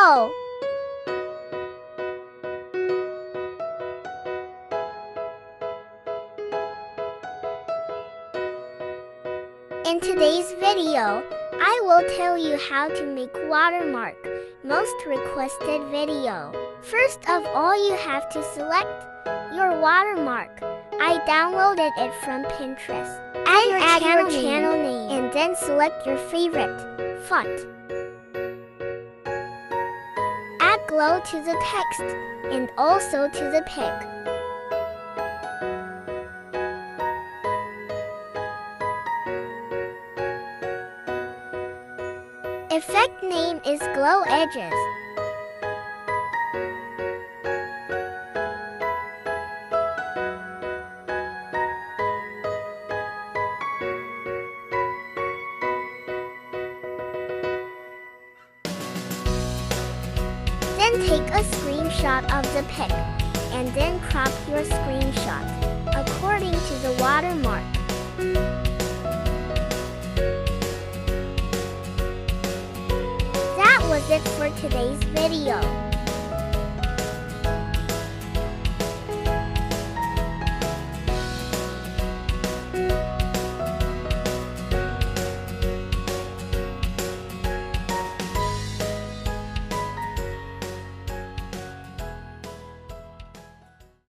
go! In today's video, I will tell you how to make watermark, most requested video. First of all, you have to select your watermark. I downloaded it from Pinterest. Add your channel name and then select your favorite font. Add glow to the text and also to the pic. Effect name is Glow Edges. Then take a screenshot of the pic, and then crop your screenshot according to the watermark. That was it for today's video.